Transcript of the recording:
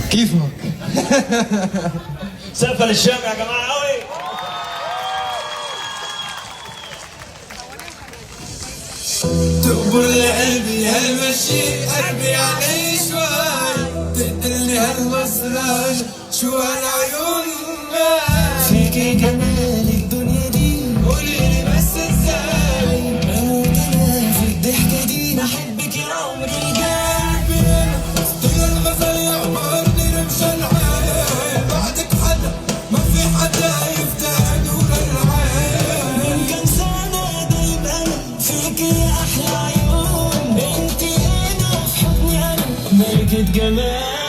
كيفك؟ سقفة للشام يا جماعة قوي. تقبل لقلبي هالمشي قلبي علي شوي، تقتلني هالمصران شو هالعيون ماي، فيكي جمال الدنيا دي قوليلي بس ازاي، بموت انا في الضحكة دي بحبك يا عمري قلبي انا طول الغزل يعبرني رمش العين، بعدك حدا ما في حدا يفتح نور العين، من كم سنة دايب انا فيكي يا احلى عيون، انتي هنا في حضني انا ملكة جمال.